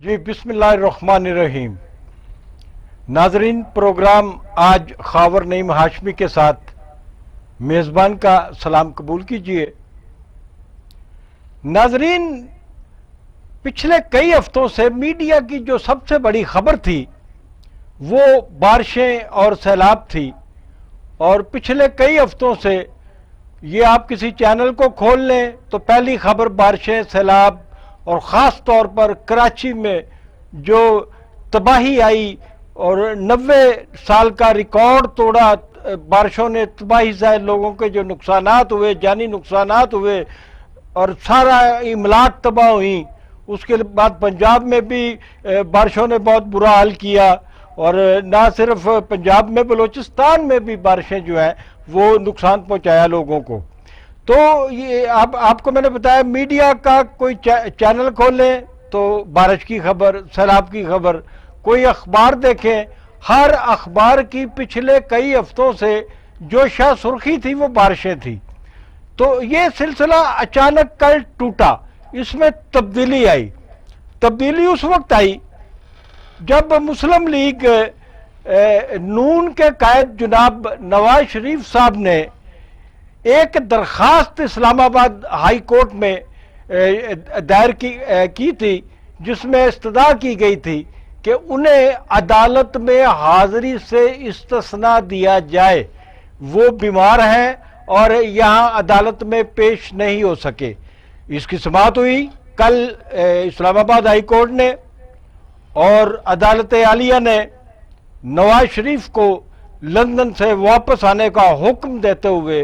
जी बिस्मिल्लाहिर्रहमानिर्रहीम। नाजरीन, प्रोग्राम आज खावर नईम हाशमी के साथ मेज़बान का सलाम कबूल कीजिए। नाजरीन, पिछले कई हफ्तों से मीडिया की जो सबसे बड़ी खबर थी वो बारिशें और सैलाब थी, और पिछले कई हफ्तों से ये आप किसी चैनल को खोल लें तो पहली खबर बारिशें, सैलाब और ख़ास तौर पर कराची में जो तबाही आई और 90 साल का रिकॉर्ड तोड़ा। बारिशों ने तबाही से लोगों के जो नुकसानात हुए, जानी नुकसानात हुए और सारा इमलाक तबाह हुई। उसके बाद पंजाब में भी बारिशों ने बहुत बुरा हाल किया, और ना सिर्फ पंजाब में बलूचिस्तान में भी बारिशें जो हैं वो नुकसान पहुंचाया लोगों को। तो ये आपको मैंने बताया, मीडिया का कोई चैनल खोलें तो बारिश की खबर, सैलाब की खबर, कोई अखबार देखें, हर अखबार की पिछले कई हफ्तों से जो शाह सुर्खी थी वो बारिशें थी। तो ये सिलसिला अचानक कल टूटा, इसमें तब्दीली आई। तब्दीली उस वक्त आई जब मुस्लिम लीग नून के कायद जनाब नवाज शरीफ साहब ने एक दरखास्त इस्लामाबाद हाई कोर्ट में दायर की थी, जिसमें इस्तदा की गई थी कि उन्हें अदालत में हाजिरी से इस्तिस्ना दिया जाए। वो बीमार हैं और यहाँ अदालत में पेश नहीं हो सके। इसकी समाअत हुई कल इस्लामाबाद हाई कोर्ट ने, और अदालत आलिया ने नवाज शरीफ को लंदन से वापस आने का हुक्म देते हुए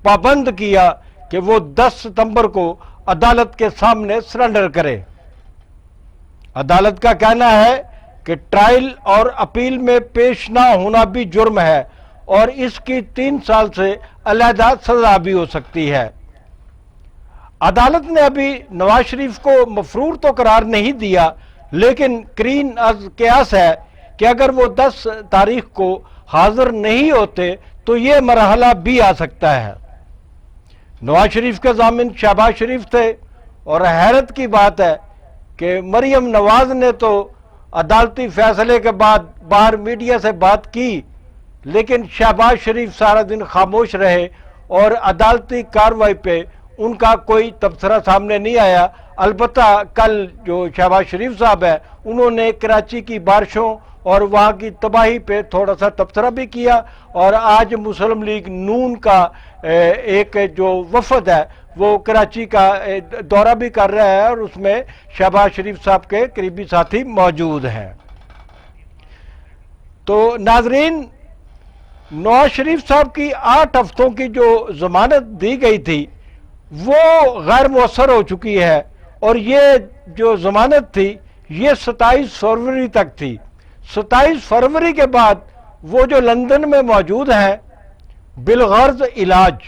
पाबंद किया कि वो 10 सितंबर को अदालत के सामने सरेंडर करे। अदालत का कहना है कि ट्रायल और अपील में पेश ना होना भी जुर्म है और इसकी 3 साल से अलहदा सजा भी हो सकती है। अदालत ने अभी नवाज शरीफ को मफरूर तो करार नहीं दिया, लेकिन करीन अज कियास है कि अगर वो 10 तारीख को हाजिर नहीं होते तो ये मरहला भी आ सकता है। नवाज शरीफ के जामिन शहबाज शरीफ थे, और हैरत की बात है कि मरियम नवाज ने तो अदालती फैसले के बाद बाहर मीडिया से बात की, लेकिन शहबाज शरीफ सारा दिन खामोश रहे और अदालती कार्रवाई पे उनका कोई तबसरा सामने नहीं आया। अलबत्ता कल जो शहबाज शरीफ साहब है उन्होंने कराची की बारिशों और वहाँ की तबाही पे थोड़ा सा तबसरा भी किया, और आज मुस्लिम लीग नून का एक जो वफद है वो कराची का दौरा भी कर रहा है, और उसमें शहबाज शरीफ साहब के करीबी साथी मौजूद हैं। तो नाजरीन, नवाज शरीफ साहब की 8 हफ्तों की जो जमानत दी गई थी वो गैर मुअस्सर हो चुकी है, और ये जो जमानत थी ये 27 फरवरी तक थी। 27 फरवरी के बाद वो जो लंदन में मौजूद हैं बिलगर्ज इलाज,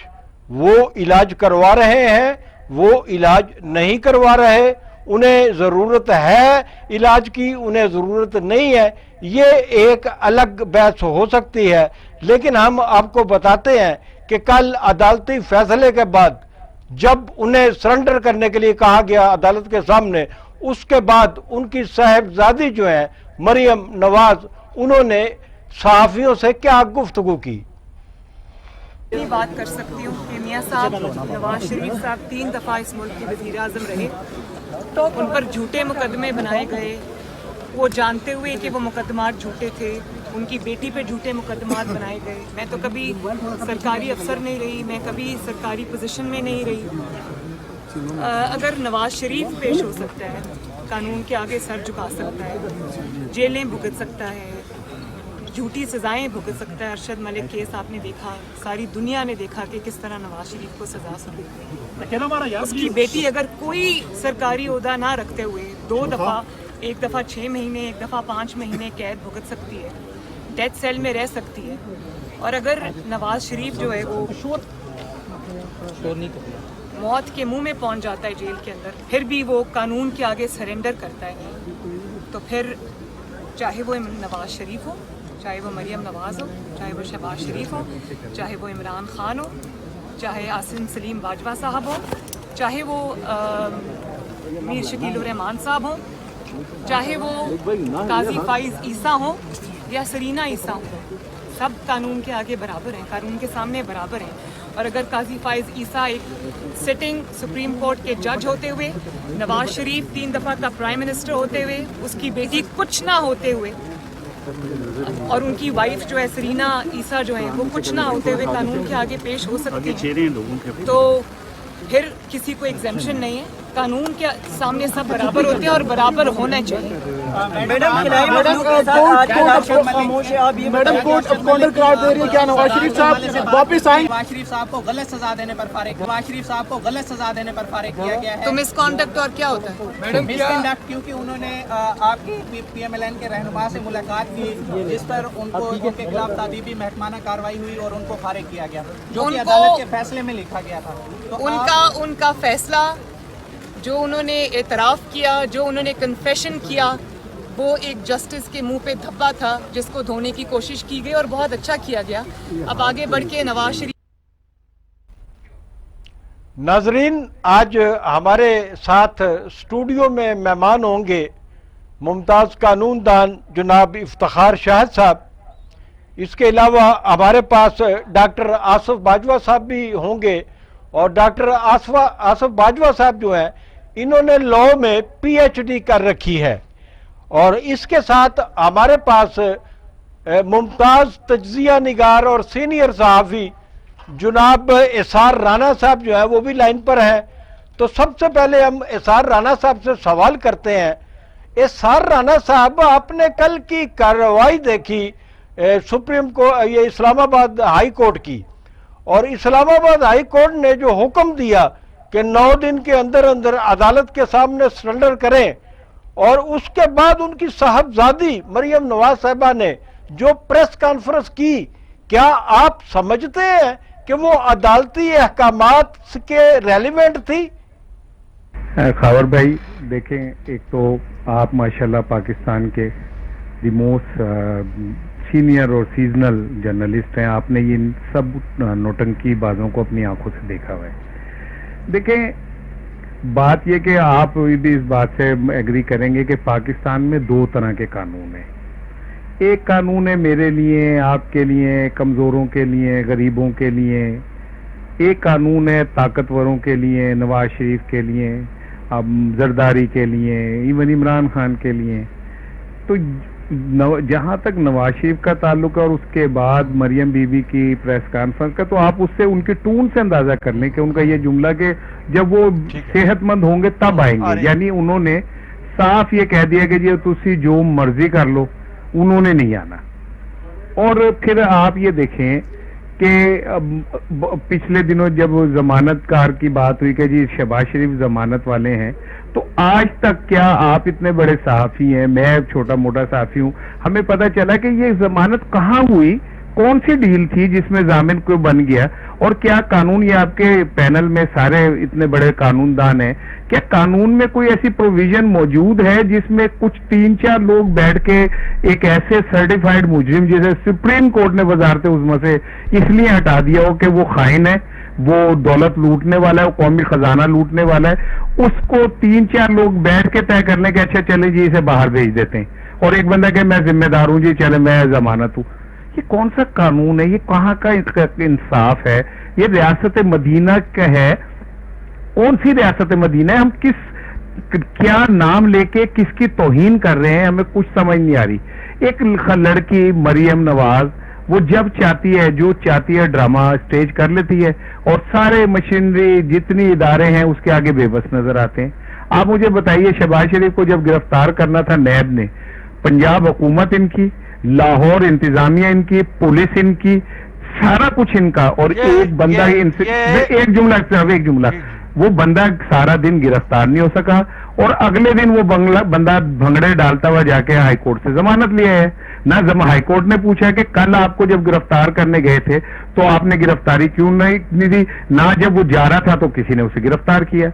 वो इलाज करवा रहे हैं, वो इलाज नहीं करवा रहे। उन्हें ज़रूरत है इलाज की, उन्हें ज़रूरत नहीं है, ये एक अलग बहस हो सकती है। लेकिन हम आपको बताते हैं कि कल अदालती फैसले के बाद जब उन्हें सरेंडर करने के लिए कहा गया अदालत के सामने, उसके बाद उनकी साहबजादी जो है मरियम नवाज, उन्होंने सहाफ़ियों से क्या गुफ्तगू की। बात कर सकती हूँ कि मियाँ साहब नवाज शरीफ साहब 3 दफ़ा इस मुल्क के वज़ीर आज़म रहे, तो उन पर झूठे मुकदमे बनाए गए, वो जानते हुए कि वो मुकदमात झूठे थे। उनकी बेटी पे झूठे मुकदमात बनाए गए। मैं तो कभी सरकारी अफसर नहीं रही, मैं कभी सरकारी पोजीशन में नहीं रही। अगर नवाज शरीफ पेश हो सकता है, कानून के आगे सर झुका सकता है, जेलें भुगत सकता है, झूठी सजाएं भुगत सकता है। अरशद मलिक केस आपने देखा, सारी दुनिया ने देखा कि किस तरह नवाज शरीफ को सजा सकती है। उसकी बेटी अगर कोई सरकारी ओहदा ना रखते हुए 2 दफ़ा, एक दफ़ा 6 महीने, एक दफ़ा 5 महीने कैद भुगत सकती है, डेथ सेल में रह सकती है। और अगर नवाज शरीफ जो है वो मौत के मुंह में पहुंच जाता है जेल के अंदर, फिर भी वो कानून के आगे सरेंडर करता है, तो फिर चाहे वो नवाज शरीफ हो, चाहे वो मरियम नवाज हो, चाहे वो शहबाज शरीफ हो, चाहे वो इमरान खान हो, चाहे आसिम सलीम बाजवा साहब हो, चाहे वो मीर शकील रहमान साहब हों, चाहे वो काजी फाइज ईसा हो या सरीना ईसा हो, सब कानून के आगे बराबर हैं, कानून के सामने बराबर हैं। और अगर काजी फाइज ईसा एक सिटिंग सुप्रीम कोर्ट के जज होते हुए, नवाज शरीफ 3 दफ़ा का प्राइम मिनिस्टर होते हुए, उसकी बेटी कुछ ना होते हुए और उनकी वाइफ जो है सरीना ईसा जो है वो कुछ ना होते हुए कानून के आगे पेश हो सकती है, तो फिर किसी को एग्जेम्पशन नहीं है। कानून के सामने सब बराबर होते हैं और बराबर होना चाहिए। मैडम कोर्ट अब काउंटर करार दे रही है, क्या नवाज शरीफ साहब वापस आएंगे? नवाज शरीफ साहब को गलत सजा देने पर फारिग, नवाज शरीफ साहब को गलत सजा देने पर फारिग किया गया है। तो मिसकॉन्डक्ट और क्या होता है? मिसकंडक्ट क्योंकि उन्होंने आपकी PMLN के रहनुमा से मुलाकात की, जिस पर उनके खिलाफ तादीबी महकमाना कार्रवाई हुई और उनको फारिग किया गया, जो कि अदालत के फैसले में लिखा गया था। तो उनका फैसला जो उन्होंने एतराफ़ किया, जो उन्होंने कन्फेशन किया, वो एक जस्टिस के मुंह पे धब्बा था जिसको धोने की कोशिश की गई और बहुत अच्छा किया गया। अब आगे बढ़ के नवाज शरीफ। नाजरीन, आज हमारे साथ स्टूडियो में मेहमान होंगे मुमताज़ कानूनदान जनाब इफ्तिखार शाहिद साहब। इसके अलावा हमारे पास डॉक्टर आसिफ बाजवा साहब भी होंगे, और डॉक्टर आसिफ बाजवा साहब जो हैं इन्होंने लॉ में PhD कर रखी है। और इसके साथ हमारे पास मुमताज़ तज्जिया निगार और सीनियर सहाफ़ी जनाब एसार राना साहब जो है वो भी लाइन पर हैं। तो सबसे पहले हम एसार राना साहब से सवाल करते हैं। एसार राना साहब, आपने कल की कार्रवाई देखी सुप्रीम कोर्ट, ये इस्लामाबाद हाई कोर्ट की, और इस्लामाबाद हाई कोर्ट ने जो हुक्म दिया कि 9 दिन के अंदर अंदर अदालत के सामने सरेंडर करें, और उसके बाद उनकी साहबजादी मरियम नवाज साहिबा ने जो प्रेस कॉन्फ्रेंस की, क्या आप समझते हैं कि वो अदालती अहकामात के रेलिवेंट थी? खावर भाई देखें, एक तो आप माशाल्लाह पाकिस्तान के दी मोस्ट सीनियर और सीजनल जर्नलिस्ट हैं, आपने इन सब नौटंकी बाजों को अपनी आंखों से देखा हुआ है। देखें, बात यह कि आप भी इस बात से एग्री करेंगे कि पाकिस्तान में 2 तरह के कानून हैं। एक कानून है मेरे लिए, आपके लिए, कमज़ोरों के लिए, गरीबों के लिए। एक कानून है ताकतवरों के लिए, नवाज शरीफ के लिए, अब जरदारी के लिए, इवन इमरान खान के लिए। तो जहां तक नवाज शरीफ का ताल्लुक है और उसके बाद मरियम बीबी की प्रेस कॉन्फ्रेंस का, तो आप उससे उनके टून से अंदाजा कर लें कि उनका ये जुमला कि जब वो सेहतमंद होंगे तब आएंगे, यानी उन्होंने साफ ये कह दिया कि जी तुसी जो मर्जी कर लो, उन्होंने नहीं आना। और फिर आप ये देखें कि पिछले दिनों जब जमानतकार की बात हुई कि जी शहबाज शरीफ जमानत वाले हैं, तो आज तक क्या आप इतने बड़े सहाफी हैं, मैं छोटा मोटा सहाफी हूं, हमें पता चला कि ये जमानत कहां हुई, कौन सी डील थी जिसमें जामिन को बन गया, और क्या कानून, ये आपके पैनल में सारे इतने बड़े कानूनदान हैं, क्या कानून में कोई ऐसी प्रोविजन मौजूद है जिसमें कुछ 3-4 लोग बैठ के एक ऐसे सर्टिफाइड मुजरिम जिसे सुप्रीम कोर्ट ने वजारत उज़्मा से इसलिए हटा दिया हो कि वो खाइन है, वो दौलत लूटने वाला है, वो कौमी खजाना लूटने वाला है, उसको 3-4 लोग बैठ के तय कर लें कि अच्छा चले जी इसे बाहर भेज देते हैं, और एक बंदा कि मैं जिम्मेदार हूं जी, चले मैं जमानत हूं। ये कौन सा कानून है? ये कहाँ का इंसाफ है? ये रियासत मदीना का है? कौन सी रियासत मदीना है? हम क्या नाम लेके किसकी तौहीन कर रहे हैं, हमें कुछ समझ नहीं आ रही। एक लड़की मरियम नवाज, वो जब चाहती है, जो चाहती है ड्रामा स्टेज कर लेती है, और सारे मशीनरी जितनी इदारे हैं उसके आगे बेबस नजर आते हैं। आप मुझे बताइए, शहबाज शरीफ को जब गिरफ्तार करना था नैब ने, पंजाब हुकूमत इनकी, लाहौर इंतजामिया इनकी, पुलिस इनकी, सारा कुछ इनका, और एक बंदा एक जुमला वो बंदा सारा दिन गिरफ्तार नहीं हो सका, और अगले दिन वो बंदा भंगड़े डालता हुआ जाके हाईकोर्ट से जमानत लिया है। ना हाईकोर्ट ने पूछा कि कल आपको जब गिरफ्तार करने गए थे तो आपने गिरफ्तारी क्यों नहीं दी, ना जब वो जा रहा था तो किसी ने उसे गिरफ्तार किया।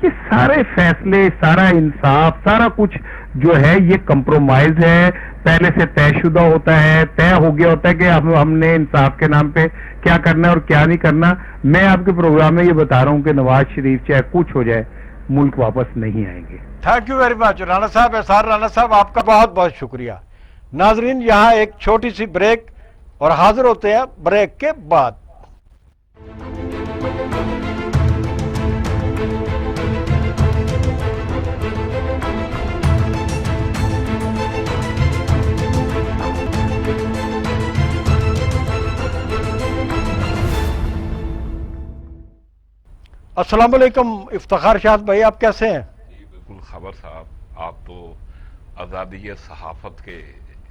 ये सारे फैसले, सारा इंसाफ, सारा कुछ जो है ये कंप्रोमाइज है, पहले से तयशुदा होता है, तय हो गया होता है कि हमने इंसाफ के नाम पे क्या करना है और क्या नहीं करना। मैं आपके प्रोग्राम में ये बता रहा हूं कि नवाज शरीफ चाहे कुछ हो जाए, मुल्क वापस नहीं आएंगे। Thank you very much Rana साहब, एसआर राणा साहब, आपका बहुत बहुत शुक्रिया। नाजरीन, यहाँ एक छोटी सी ब्रेक और हाजिर होते हैं ब्रेक के बाद। अस्सलाम वालेकुम इफ्तिखार शाह भाई, आप कैसे हैं? जी बिल्कुल खबर साहब, आप तो आज़ादी सहाफ़त के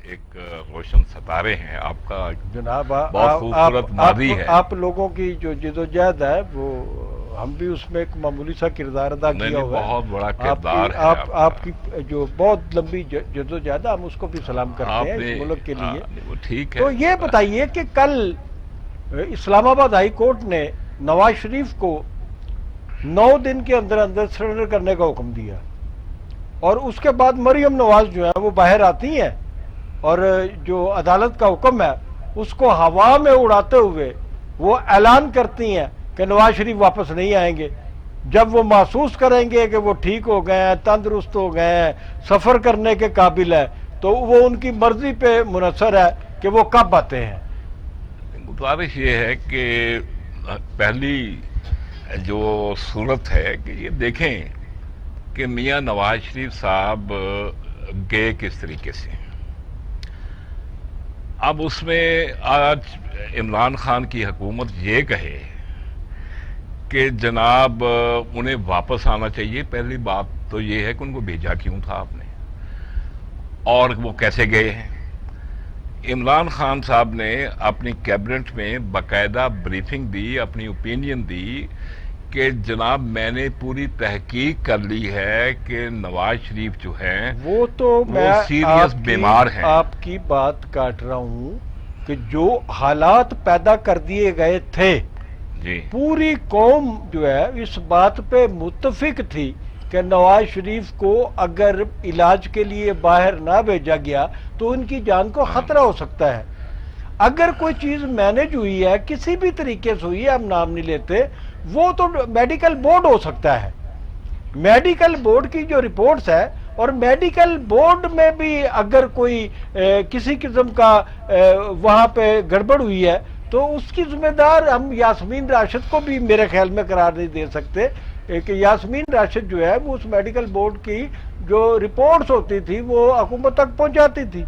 एक रोशन सितारे हैं। आपका जनाब बहुत खूबसूरत मादी है। आप लोगों की जो जिदोजहद है वो हम भी उसमें एक मामूली सा किरदार अदा किया हुआ है। बहुत बड़ा किरदार है आपकी जो बहुत लंबी जिदोजहद है, हम उसको भी सलाम करते हैं इस मुल्क के लिए। वो ठीक है। तो ये बताइए कि कल इस्लामाबाद हाई कोर्ट ने नवाज शरीफ को 9 दिन के अंदर अंदर सरेंडर करने का हुक्म दिया और उसके बाद मरियम नवाज जो है वो बाहर आती हैं और जो अदालत का हुक्म है उसको हवा में उड़ाते हुए वो ऐलान करती हैं कि नवाज शरीफ वापस नहीं आएंगे। जब वो महसूस करेंगे कि वो ठीक हो गए हैं, तंदुरुस्त हो गए हैं, सफ़र करने के काबिल है, तो वो उनकी मर्जी पे मुनसर है कि वो कब आते हैं। गुजारिश ये है कि पहली जो सूरत है कि ये देखें कि मियां नवाज शरीफ साहब गए किस तरीके से। अब उसमें आज इमरान खान की हुकूमत ये कहे कि जनाब उन्हें वापस आना चाहिए। पहली बात तो ये है कि उनको भेजा क्यों था आपने और वो कैसे गए हैं। इमरान खान साहब ने अपनी कैबिनेट में बाकायदा ब्रीफिंग दी, अपनी ओपिनियन दी कि जनाब मैंने पूरी तहकीक कर ली है कि नवाज शरीफ जो हैं वो तो मैं सीरियस बीमार हैं। आपकी बात काट रहा हूं कि जो हालात पैदा कर दिए गए थे जी, पूरी कौम जो है इस बात पे मुत्तफिक थी कि नवाज शरीफ को अगर इलाज के लिए बाहर ना भेजा गया तो उनकी जान को खतरा हो सकता है। अगर कोई चीज मैनेज हुई है किसी भी तरीके से हुई है, हम नाम नहीं लेते, वो तो मेडिकल बोर्ड हो सकता है। मेडिकल बोर्ड की जो रिपोर्ट्स है और मेडिकल बोर्ड में भी अगर कोई किसी किस्म का वहां पे गड़बड़ हुई है तो उसकी जिम्मेदार हम यास्मीन राशिद को भी मेरे ख्याल में करार नहीं दे सकते कि यास्मीन राशिद जो है वो उस मेडिकल बोर्ड की जो रिपोर्ट्स होती थी वो हुकूमत तक पहुंचाती थी।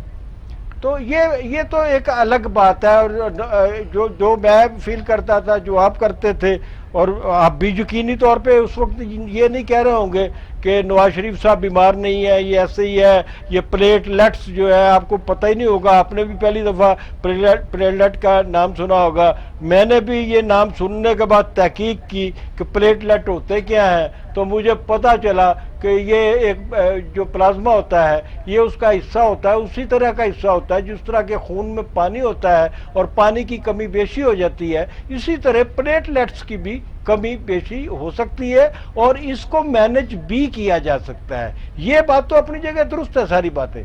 तो ये तो एक अलग बात है। और जो मैं फील करता था, जो आप करते थे, और आप भी यकीनी तौर पे उस वक्त ये नहीं कह रहे होंगे कि नवाज शरीफ साहब बीमार नहीं है, ये ऐसे ही है, ये प्लेटलेट्स जो है आपको पता ही नहीं होगा। आपने भी पहली दफ़ा प्लेटलेट का नाम सुना होगा। मैंने भी ये नाम सुनने के बाद तहकीक की कि प्लेटलेट होते क्या हैं, तो मुझे पता चला कि ये एक जो प्लाज्मा होता है ये उसका हिस्सा होता है, उसी तरह का हिस्सा होता है जिस तरह के खून में पानी होता है और पानी की कमी बेशी हो जाती है, इसी तरह प्लेटलेट्स की भी कमी बेशी हो सकती है और इसको मैनेज भी किया जा सकता है। ये बात तो अपनी जगह दुरुस्त है सारी बातें।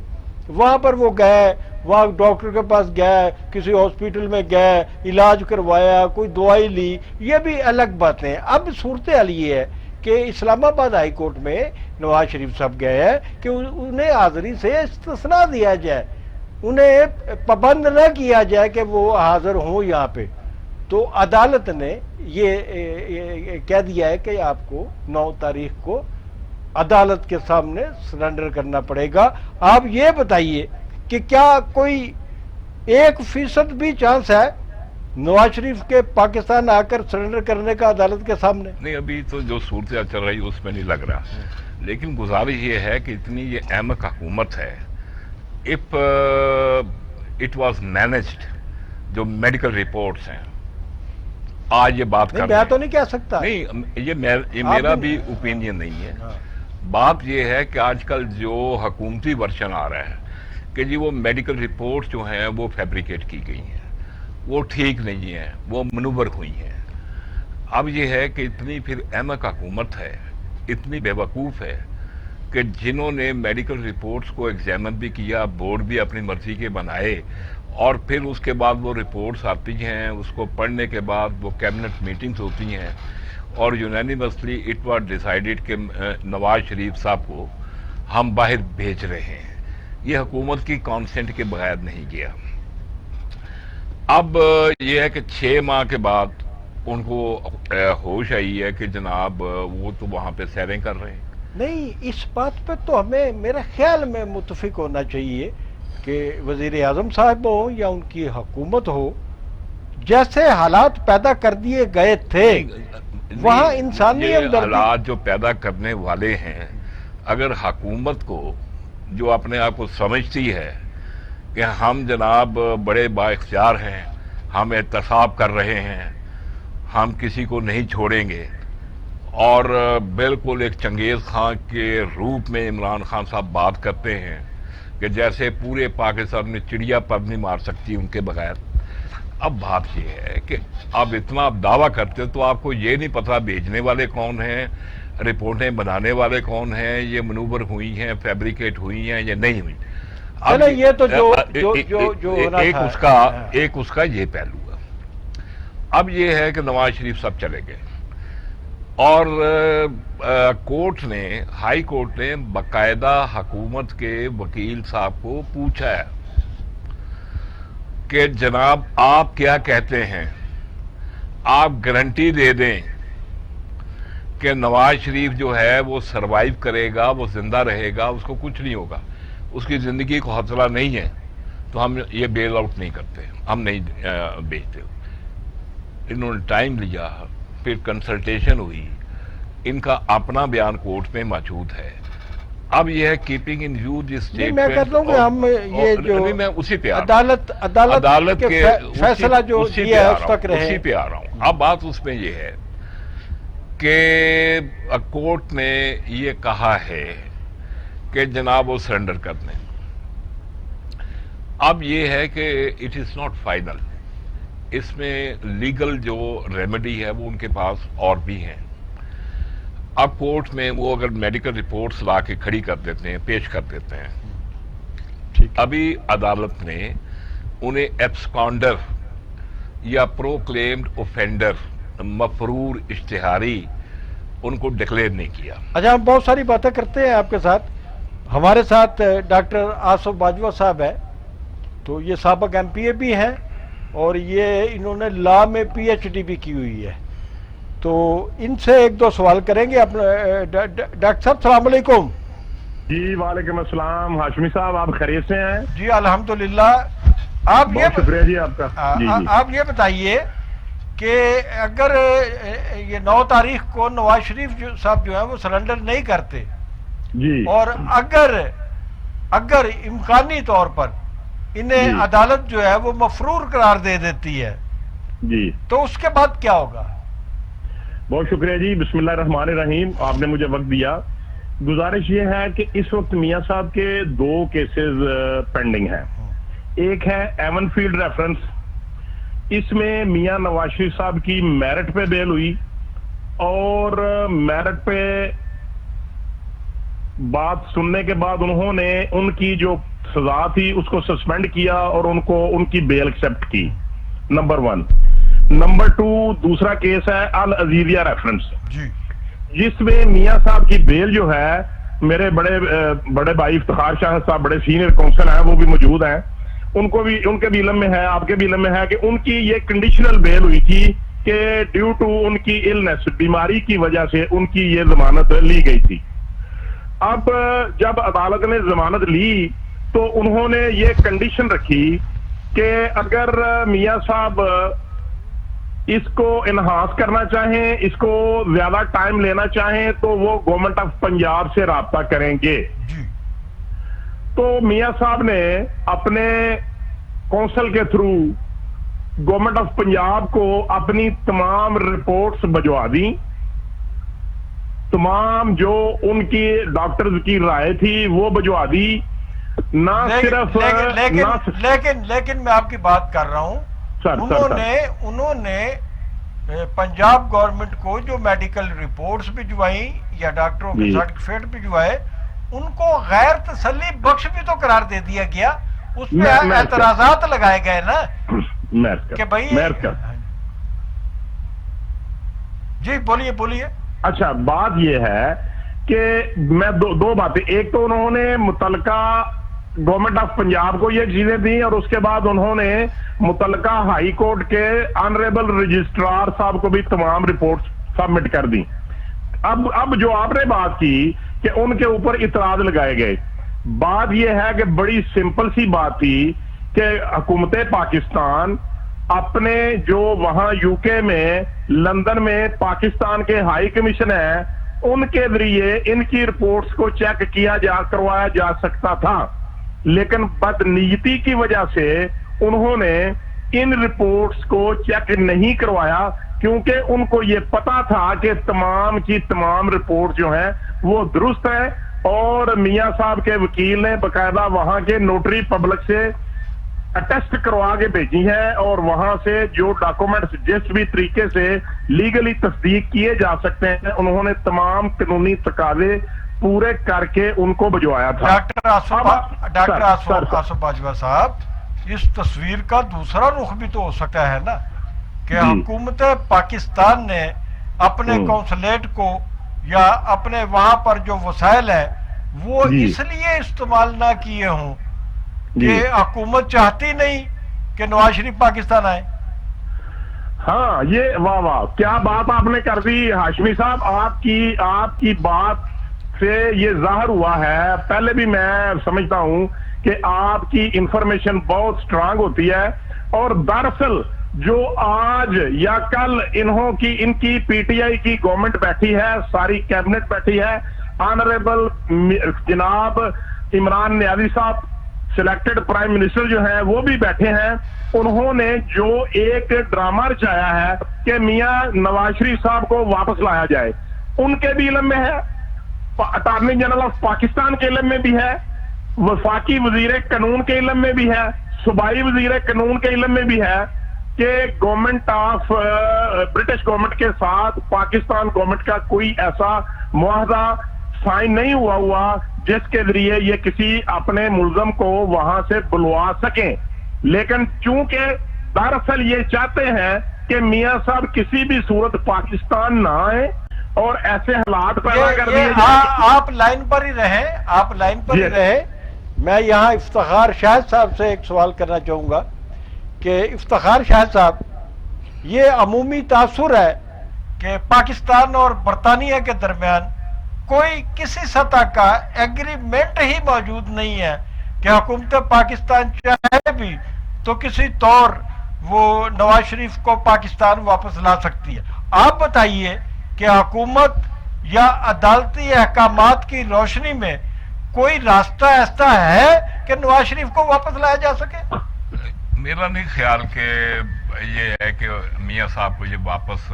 वहां पर वो गए, वहां डॉक्टर के पास गए, किसी हॉस्पिटल में गए, इलाज करवाया, कोई दवाई ली, ये भी अलग बातें। अब सूरत हाल ये है कि इस्लामाबाद हाई कोर्ट में नवाज शरीफ साहब गए हैं कि उन्हें हाजिरी से इस्तिस्ना दिया जाए, उन्हें पाबंद न किया जाए कि वो हाजिर हों यहाँ पे। तो अदालत ने ये कह दिया है कि आपको 9 तारीख को अदालत के सामने सरेंडर करना पड़ेगा। आप ये बताइए कि क्या कोई 1% भी चांस है नवाज शरीफ के पाकिस्तान आकर सरेंडर करने का अदालत के सामने? नहीं, अभी तो जो सूरत चल रही है उसमें नहीं लग रहा, लेकिन गुजारिश ये है कि इतनी ये अहमक हुकूमत है, इफ इट वाज मैनेज्ड, जो मेडिकल रिपोर्ट्स हैं, आज ये बात कर मैं तो नहीं कह सकता, नहीं ये मेरा भी ओपिनियन नहीं है। बात ये है कि आजकल जो हुकूमती वर्शन आ रहा है कि जी वो मेडिकल रिपोर्ट्स जो हैं वो फैब्रिकेट की गई हैं, वो ठीक नहीं है, वो मनूवर हुई हैं। अब ये है कि इतनी फिर अहमक हुकूमत है, इतनी बेवकूफ़ है कि जिन्होंने मेडिकल रिपोर्ट्स को एग्जामिन भी किया, बोर्ड भी अपनी मर्जी के बनाए, और फिर उसके बाद वो रिपोर्ट्स आती हैं, उसको पढ़ने के बाद वो कैबिनेट मीटिंग्स होती हैं اور یونینیمسلی اٹ واز ڈیسائیڈڈ کہ نواز شریف صاحب کو ہم باہر بھیج رہے ہیں. یہ حکومت کی کانسنٹ کے بغیر نہیں گیا. اب یہ ہے کہ 6 ماہ کے بعد ان کو ہوش آئی ہے کہ جناب وہ تو وہاں پہ سیریں کر رہے ہیں. نہیں، اس بات پہ تو ہمیں میرے خیال میں متفق ہونا چاہیے کہ وزیر اعظم صاحب ہو یا ان کی حکومت ہو، جیسے حالات پیدا کر دیے گئے تھے وہاں انسانی یہ ہمدردی. حالات جو پیدا کرنے والے ہیں، اگر حکومت کو جو اپنے آپ کو سمجھتی ہے کہ ہم جناب بڑے با اختیار ہیں، ہم احتساب کر رہے ہیں، ہم کسی کو نہیں چھوڑیں گے، اور بالکل ایک چنگیز خان کے روپ میں عمران خان صاحب بات کرتے ہیں کہ جیسے پورے پاکستان میں چڑیا پر نہیں مار سکتی ان کے بغیر. اب بات یہ ہے کہ آپ اتنا دعویٰ کرتے ہو تو آپ کو یہ نہیں پتا بھیجنے والے کون ہیں، رپورٹیں بنانے والے کون ہیں، یہ منوور ہوئی ہیں، فیبریکیٹ ہوئی ہیں یا نہیں ہوئی. چلیں یہ تو جو ہونا تھا. ایک اس کا یہ پہلو ہے. اب یہ ہے کہ نواز شریف صاحب چلے گئے اور کورٹ نے، ہائی کورٹ نے باقاعدہ حکومت کے وکیل صاحب کو پوچھا ہے کہ جناب آپ کیا کہتے ہیں، آپ گارنٹی دے دیں کہ نواز شریف جو ہے وہ سروائیو کرے گا، وہ زندہ رہے گا، اس کو کچھ نہیں ہوگا، اس کی زندگی کو خطرہ نہیں ہے، تو ہم یہ بیل آؤٹ نہیں کرتے، ہم نہیں بیچتے. انہوں نے ٹائم لیا، پھر کنسلٹیشن ہوئی، ان کا اپنا بیان کورٹ میں موجود ہے. اب یہ ہے keeping in view the statement. میں کہتا ہوں کہ ہم یہ جو میں اسی پہ عدالت کے فیصلہ جو دیا ہے اس تک رہے. اسی پہ آ رہا ہوں. اب بات اس میں یہ ہے کہ کورٹ نے یہ کہا ہے کہ جناب وہ سرنڈر کر دیں. اب یہ ہے کہ اٹ از ناٹ فائنل، اس میں لیگل جو ریمیڈی ہے وہ ان کے پاس اور بھی ہیں. اب کورٹ میں وہ اگر میڈیکل رپورٹس لا کے کھڑی کر دیتے ہیں، پیش کر دیتے ہیں، ابھی عدالت نے انہیں ایبسکانڈر یا پروکلیمڈ اوفینڈر، مفرور اشتہاری، ان کو ڈکلیئر نہیں کیا. اچھا، ہم بہت ساری باتیں کرتے ہیں آپ کے ساتھ. ہمارے ساتھ ڈاکٹر آصف باجوہ صاحب ہے، تو یہ سابق MP بھی ہیں اور یہ انہوں نے لا میں PhD بھی کی ہوئی ہے. تو ان سے ایک دو سوال کریں گے. ڈاکٹر صاحب السلام علیکم. جی وعلیکم السلام. ہاشمی صاحب آپ خیریت سے ہیں؟ جی الحمدللہ. بہت شکریہ جی آپ کا. آپ یہ بتائیے کہ اگر یہ 9 تاریخ کو نواز شریف صاحب جو ہیں وہ سرنڈر نہیں کرتے جی، اور اگر امکانی طور پر انہیں عدالت جو ہے وہ مفرور قرار دے دیتی ہے جی، تو اس کے بعد کیا ہوگا؟ بہت شکریہ جی. بسم اللہ الرحمن الرحیم. آپ نے مجھے وقت دیا. گزارش یہ ہے کہ اس وقت میاں صاحب کے 2 کیسز پینڈنگ ہیں. ایک ہے ایون فیلڈ ریفرنس، اس میں میاں نواز شریف صاحب کی میرٹ پہ بیل ہوئی اور میرٹ پہ بات سننے کے بعد انہوں نے ان کی جو سزا تھی اس کو سسپینڈ کیا اور ان کی بیل ایکسپٹ کی. نمبر 1. نمبر 2 دوسرا کیس ہے العزیزیہ ریفرنس، جس میں میاں صاحب کی بیل جو ہے، میرے بڑے بھائی افتخار شاہ صاحب بڑے سینئر کونسل ہیں، وہ بھی موجود ہیں، ان کے بھی علم میں ہے، آپ کے بھی علم میں ہے کہ ان کی یہ کنڈیشنل بیل ہوئی تھی کہ ڈیو ٹو ان کی النس، بیماری کی وجہ سے ان کی یہ ضمانت لی گئی تھی. اب جب عدالت نے ضمانت لی تو انہوں نے یہ کنڈیشن رکھی کہ اگر میاں صاحب اس کو انہانس کرنا چاہیں، اس کو زیادہ ٹائم لینا چاہیں تو وہ گورنمنٹ آف پنجاب سے رابطہ کریں گے. تو میاں صاحب نے اپنے کونسل کے تھرو گورنمنٹ آف پنجاب کو اپنی تمام رپورٹس بھجوا دی، تمام جو ان کی ڈاکٹرز کی رائے تھی وہ بھجوا دی. نہ صرف لیکن میں آپ کی بات کر رہا ہوں، انہوں نے پنجاب گورنمنٹ کو جو میڈیکل رپورٹس بھجوائیں یا ڈاکٹروں کے سرٹیفکیٹ بھجوائے، ان کو غیر تسلی بخش بھی تو قرار دے دیا گیا. اس پہ اعتراضات لگائے گئے نا کہ بھائی. جی بولیے بولیے. اچھا بات یہ ہے کہ میں دو باتیں، ایک تو انہوں نے متعلقہ گورنمنٹ آف پنجاب کو یہ چیزیں دی، اور اس کے بعد انہوں نے متعلقہ ہائی کورٹ کے آنریبل رجسٹرار صاحب کو بھی تمام رپورٹس سبمٹ کر دی. اب جو آپ نے بات کی کہ ان کے اوپر اعتراض لگائے گئے، بات یہ ہے کہ بڑی سمپل سی بات تھی کہ حکومت پاکستان اپنے جو وہاں یو کے میں لندن میں پاکستان کے ہائی کمیشن ہے ان کے ذریعے ان کی رپورٹس کو چیک کروایا جا سکتا تھا، لیکن بدنیتی کی وجہ سے انہوں نے ان رپورٹس کو چیک نہیں کروایا، کیونکہ ان کو یہ پتا تھا کہ تمام کی تمام رپورٹ جو ہیں وہ درست ہے، اور میاں صاحب کے وکیل نے باقاعدہ وہاں کے نوٹری پبلک سے اٹیسٹ کروا کے بھیجی ہے، اور وہاں سے جو ڈاکومنٹس جس بھی طریقے سے لیگلی تصدیق کیے جا سکتے ہیں انہوں نے تمام قانونی تقاضے پورے کر کے ان کو بھجوایا تھا. ڈاکٹر آصف باجوہ صاحب، اس تصویر کا دوسرا رخ بھی تو ہو سکتا ہے نا کہ حکومت پاکستان نے اپنے قونصلیٹ کو یا اپنے وہاں پر جو وسائل ہے وہ اس لیے استعمال نہ کیے ہوں کہ حکومت چاہتی نہیں کہ نواز شریف پاکستان آئے. ہاں یہ واہ واہ کیا بات آپ نے کر دی ہاشمی صاحب. آپ کی بات سے یہ ظاہر ہوا ہے، پہلے بھی میں سمجھتا ہوں کہ آپ کی انفارمیشن بہت سٹرانگ ہوتی ہے، اور دراصل جو آج یا کل ان کی پی ٹی آئی کی گورنمنٹ بیٹھی ہے، ساری کیبنٹ بیٹھی ہے، آنریبل جناب عمران نیازی صاحب سلیکٹڈ پرائم منسٹر جو ہیں وہ بھی بیٹھے ہیں، انہوں نے جو ایک ڈرامہ رچایا ہے کہ میاں نواز شریف صاحب کو واپس لایا جائے، ان کے بھی علم میں ہے، اٹارنی جنرل آف پاکستان کے علم میں بھی ہے، وفاقی وزیر قانون کے علم میں بھی ہے، صوبائی وزیر قانون کے علم میں بھی ہے کہ گورنمنٹ آف برٹش گورنمنٹ کے ساتھ پاکستان گورنمنٹ کا کوئی ایسا معاہدہ سائن نہیں ہوا جس کے ذریعے یہ کسی اپنے ملزم کو وہاں سے بلوا سکیں. لیکن چونکہ دراصل یہ چاہتے ہیں کہ میاں صاحب کسی بھی صورت پاکستان نہ آئے اور ایسے حالات پیدا کر دیے. آپ لائن پر ہی رہیں. میں یہاں افتخار شاہد صاحب سے ایک سوال کرنا چاہوں گا کہ افتخار شاہد صاحب، یہ عمومی تاثر ہے کہ پاکستان اور برطانیہ کے درمیان کوئی کسی سطح کا ایگریمنٹ ہی موجود نہیں ہے کہ حکومت پاکستان چاہے بھی تو کسی طور وہ نواز شریف کو پاکستان واپس لا سکتی ہے. آپ بتائیے کہ حکومت یا عدالتی احکامات کی روشنی میں کوئی راستہ ایسا ہے کہ نواز شریف کو واپس لایا جا سکے؟ میرا نہیں خیال کہ یہ ہے کہ میاں صاحب کو یہ واپس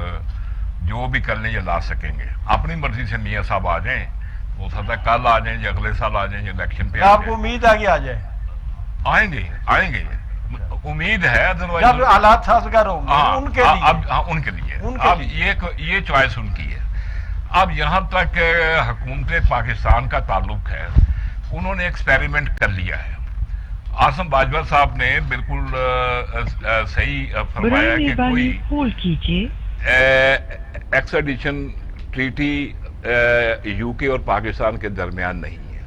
جو بھی کرنے یہ لا سکیں گے. اپنی مرضی سے میاں صاحب آ جائیں، ہو سکتا ہے کل آ جائیں یا اگلے سال آ جائیں یا الیکشن پہ. آپ کو امید آگے آ جائے؟ آئیں گے امید ہے، جب حالات سازگار ہوں گے ان کے لیے. اب یہ چوائس ان کی ہے. اب یہاں تک حکومت پاکستان کا تعلق ہے، انہوں نے ایکسپیریمنٹ کر لیا ہے. آصف باجوہ صاحب نے بالکل صحیح فرمایا کہ کوئی ایکسٹریڈیشن ٹریٹی یو کے اور پاکستان کے درمیان نہیں ہے.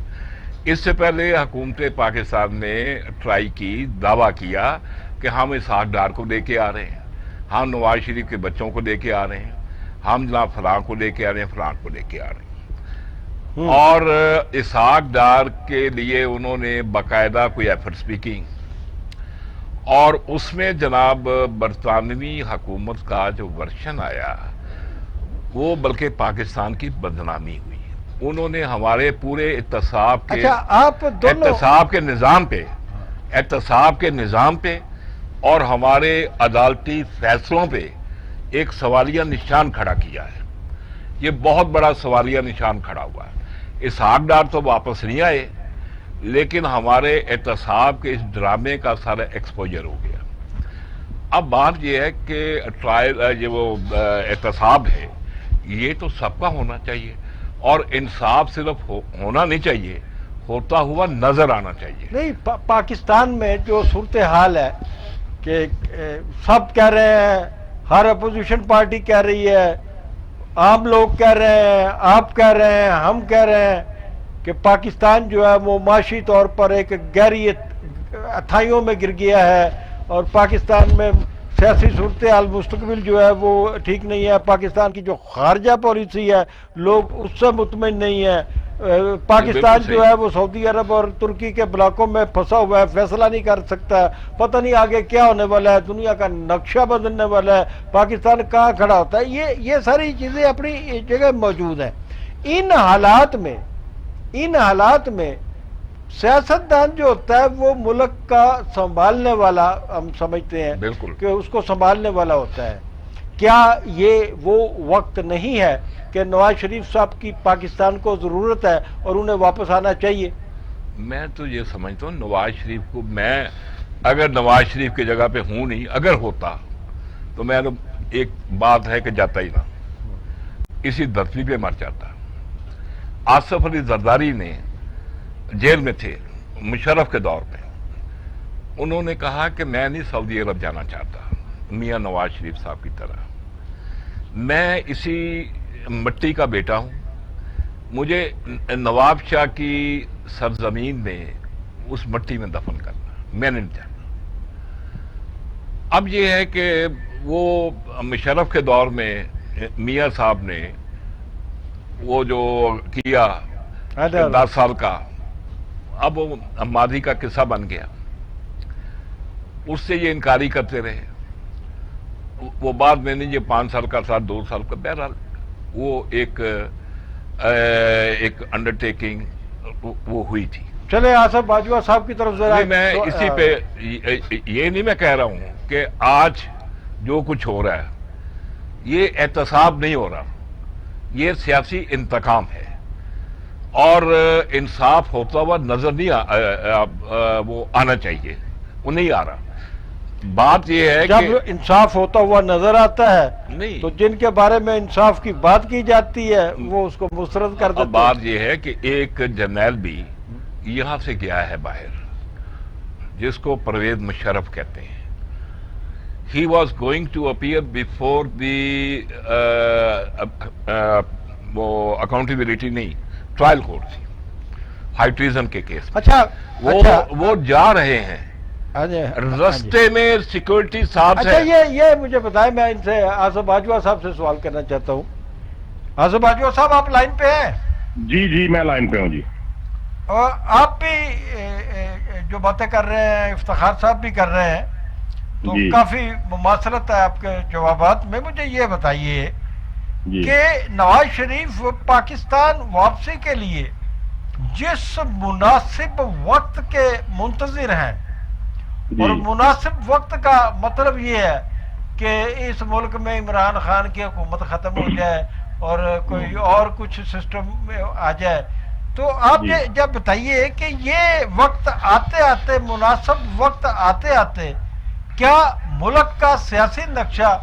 اس سے پہلے حکومت پاکستان نے ٹرائی کی، دعویٰ کیا کہ ہم اسحاق ڈار کو لے کے آ رہے ہیں، ہم نواز شریف کے بچوں کو لے کے آ رہے ہیں، ہم جناب فلاں کو لے کے آ رہے ہیں، فلاں کو لے کے آ رہے ہیں. اور اسحاق ڈار کے لیے انہوں نے باقاعدہ کوئی ایفرٹس بھی کی، اور اس میں جناب برطانوی حکومت کا جو ورشن آیا وہ بلکہ پاکستان کی بدنامی ہوئی. انہوں نے ہمارے پورے احتساب کے نظام پہ اور ہمارے عدالتی فیصلوں پہ ایک سوالیہ نشان کھڑا کیا ہے. یہ بہت بڑا سوالیہ نشان کھڑا ہوا ہے. اسحاق ڈار تو واپس نہیں آئے، لیکن ہمارے احتساب کے اس ڈرامے کا سارا ایکسپوجر ہو گیا. اب بات یہ ہے کہ یہ وہ احتساب ہے یہ تو سب کا ہونا چاہیے، اور انصاف صرف ہونا نہیں چاہیے، ہوتا ہوا نظر آنا چاہیے. نہیں، پاکستان میں جو صورتحال ہے کہ سب کہہ رہے ہیں، ہر اپوزیشن پارٹی کہہ رہی ہے عام لوگ کہہ رہے ہیں، آپ کہہ رہے ہیں، ہم کہہ رہے ہیں کہ پاکستان جو ہے وہ معاشی طور پر ایک گہری اتھائیوں میں گر گیا ہے، اور پاکستان میں سیاسی صورتحال مستقبل جو ہے وہ ٹھیک نہیں ہے، پاکستان کی جو خارجہ پالیسی ہے لوگ اس سے مطمئن نہیں ہیں، پاکستان جو ہے وہ سعودی عرب اور ترکی کے بلاکوں میں پھنسا ہوا ہے، فیصلہ نہیں کر سکتا، پتہ نہیں آگے کیا ہونے والا ہے، دنیا کا نقشہ بدلنے والا ہے، پاکستان کہاں کھڑا ہوتا ہے، یہ ساری چیزیں اپنی جگہ موجود ہیں۔ ان حالات میں سیاستدان جو ہوتا ہے وہ ملک کا سنبھالنے والا ہم سمجھتے ہیں بالکل کہ اس کو سنبھالنے والا ہوتا ہے۔ کیا یہ وہ وقت نہیں ہے کہ نواز شریف صاحب کی پاکستان کو ضرورت ہے اور انہیں واپس آنا چاہیے؟ میں تو یہ سمجھتا ہوں نواز شریف کو، میں اگر نواز شریف کی جگہ پہ ہوں نہیں، اگر ہوتا تو میں ایک بات ہے کہ جاتا ہی نہ، اسی دھرتی پہ مر جاتا۔ آصف علی زرداری نے جیل میں تھے مشرف کے دور میں، انہوں نے کہا کہ میں نہیں سعودی عرب جانا چاہتا میاں نواز شریف صاحب کی طرح، میں اسی مٹی کا بیٹا ہوں، مجھے نواب شاہ کی سرزمین میں اس مٹی میں دفن کرنا، میں نہیں چاہتا۔ اب یہ ہے کہ وہ مشرف کے دور میں میاں صاحب نے وہ جو کیا 10 سال کا، اب وہ ماضی کا قصہ بن گیا، اس سے یہ انکاری کرتے رہے، وہ بعد میں نہیں، یہ 5 سال کا تھا، 2 سال کا، بہرحال وہ ایک انڈرٹیکنگ وہ ہوئی تھی۔ چلے آصف باجوہ صاحب کی طرف ذرا، میں اسی پہ یہ نہیں میں کہہ رہا ہوں کہ آج جو کچھ ہو رہا ہے یہ احتساب نہیں ہو رہا، یہ سیاسی انتقام ہے، اور انصاف ہوتا ہوا نظر نہیں وہ آنا چاہیے، وہ نہیں آ رہا۔ بات یہ ہے جب کہ انصاف ہوتا ہوا نظر آتا ہے نہیں، تو جن کے بارے میں انصاف کی بات کی جاتی ہے وہ اس کو مسترد کر دیتے ہیں۔ بات یہ ہے کہ ایک جرنیل بھی یہاں سے گیا ہے باہر، جس کو پرویز مشرف کہتے ہیں، he was going to appear before the وہ اکاؤنٹیبلٹی نہیں، ٹرائل کورٹ تھی ہائی ٹریزن کے کیس میں، اچھا وہ جا رہے ہیں رستے میں سیکورٹی صاحب اچھا سے۔ یہ مجھے بتائیں، میں ان سے آصف باجوہ صاحب سے سوال کرنا چاہتا ہوں۔ آصف باجوہ صاحب آپ لائن پہ ہیں؟ جی میں لائن پہ ہوں جی۔ اور آپ بھی جو باتیں کر رہے ہیں، افتخار صاحب بھی کر رہے ہیں، تو کافی مماثلت ہے آپ کے جوابات میں۔ مجھے یہ بتائیے کہ نواز شریف پاکستان واپسی کے لیے جس مناسب وقت کے منتظر ہیں، اور مناسب وقت کا مطلب یہ ہے کہ اس ملک میں عمران خان کی حکومت ختم ہو جائے اور کوئی اور کچھ سسٹم آ جائے، تو آپ جب بتائیے کہ یہ وقت آتے آتے، مناسب وقت آتے آتے، کیا ملک کا سیاسی نقشہ